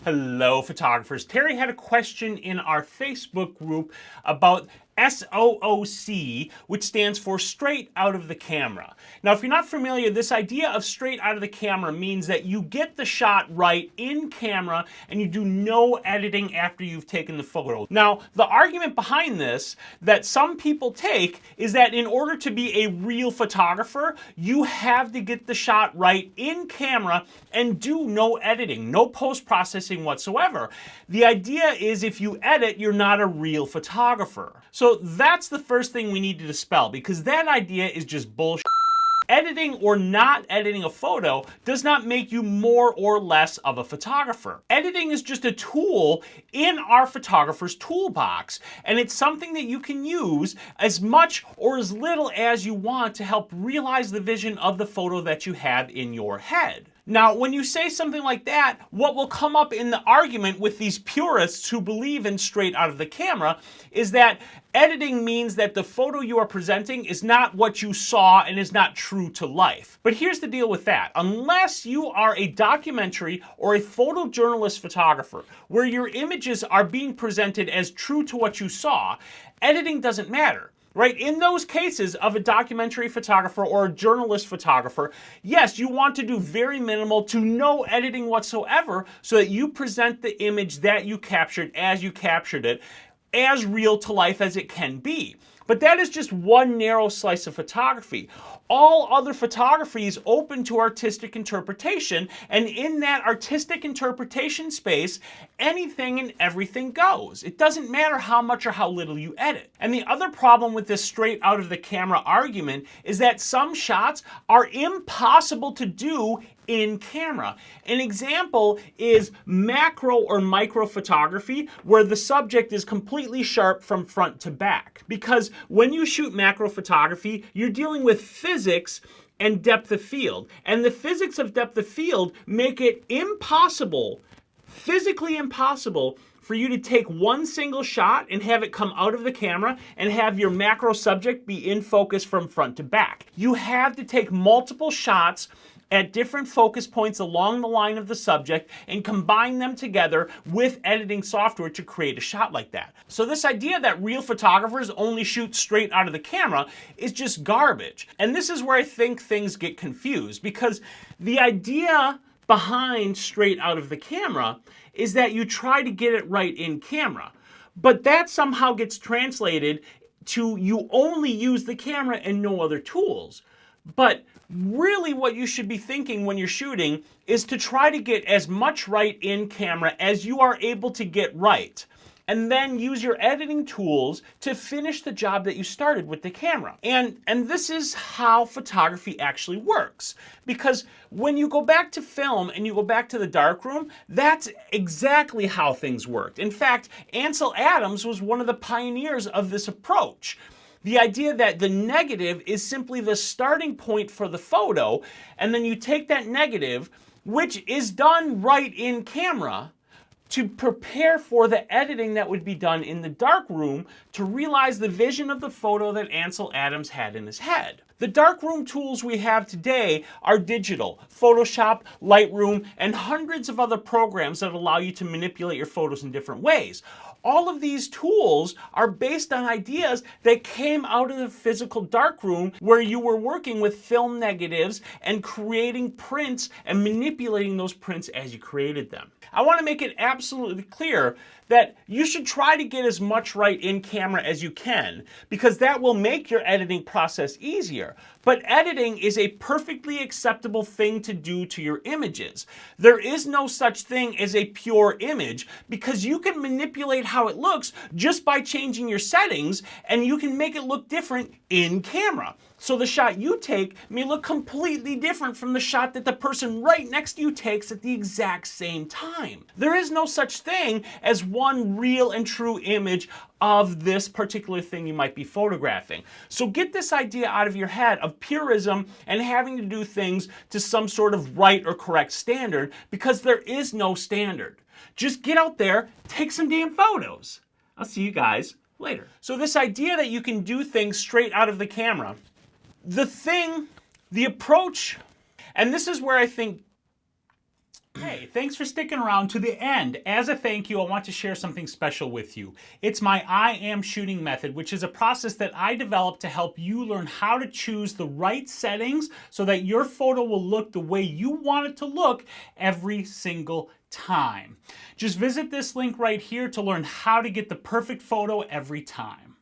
Hello, photographers. Terry had a question in our Facebook group about S.o.o.c, which stands for straight out of the camera. Now, if you're not familiar, this idea of straight out of the camera means that you get the shot right in camera and you do no editing after you've taken the photo. Now, the argument behind this that some people take is that in order to be a real photographer, you have to get the shot right in camera and do no editing, no post-processing whatsoever. The idea is if you edit, you're not a real photographer. So that's the first thing we need to dispel, because that idea is just bullshit. Editing or not editing a photo does not make you more or less of a photographer. Editing is just a tool in our photographer's toolbox, and it's something that you can use as much or as little as you want to help realize the vision of the photo that you have in your head. Now, when you say something like that, what will come up in the argument with these purists who believe in straight out of the camera is that editing means that the photo you are presenting is not what you saw and is not true to life. But here's the deal with that. Unless you are a documentary or a photojournalist photographer where your images are being presented as true to what you saw, editing doesn't matter. Right? In those cases of a documentary photographer or a journalist photographer, yes, you want to do very minimal to no editing whatsoever so that you present the image that you captured as you captured it as real to life as it can be. But that is just one narrow slice of photography. All other photography is open to artistic interpretation, and in that artistic interpretation space, anything and everything goes. It doesn't matter how much or how little you edit. And the other problem with this straight out of the camera argument is that some shots are impossible to do in camera. An example is macro or micro photography, where the subject is completely sharp from front to back. Because when you shoot macro photography, you're dealing with physics and depth of field. And the physics of depth of field make it impossible, physically impossible, for you to take one single shot and have it come out of the camera and have your macro subject be in focus from front to back. You have to take multiple shots at different focus points along the line of the subject and combine them together with editing software to create a shot like that. So this idea that real photographers only shoot straight out of the camera is just garbage. And this is where I think things get confused, because the idea behind straight out of the camera is that you try to get it right in camera. But that somehow gets translated to you only use the camera and no other tools. But really what you should be thinking when you're shooting is to try to get as much right in camera as you are able to get right, and then use your editing tools to finish the job that you started with the camera. And this is how photography actually works. Because when you go back to film and you go back to the darkroom, that's exactly how things worked. In fact, Ansel Adams was one of the pioneers of this approach. The idea that the negative is simply the starting point for the photo, and then you take that negative, which is done right in camera, to prepare for the editing that would be done in the darkroom to realize the vision of the photo that Ansel Adams had in his head. The darkroom tools we have today are digital: Photoshop, Lightroom, and hundreds of other programs that allow you to manipulate your photos in different ways. All of these tools are based on ideas that came out of the physical darkroom, where you were working with film negatives and creating prints and manipulating those prints as you created them. I want to make it absolutely clear that you should try to get as much right in camera as you can, because that will make your editing process easier. But editing is a perfectly acceptable thing to do to your images. There is no such thing as a pure image, because you can manipulate how it looks just by changing your settings, and you can make it look different in camera. So the shot you take may look completely different from the shot that the person right next to you takes at the exact same time. There is no such thing as one real and true image of this particular thing you might be photographing. So get this idea out of your head of purism and having to do things to some sort of right or correct standard, because there is no standard. Just get out there, take some damn photos. I'll see you guys later. So this idea that you can do things straight out of the camera, the approach, and this is where I think Hey, thanks for sticking around to the end. As a thank you, I want to share something special with you. It's my I am shooting method, which is a process that I developed to help you learn how to choose the right settings so that your photo will look the way you want it to look every single time. Just visit this link right here to learn how to get the perfect photo every time.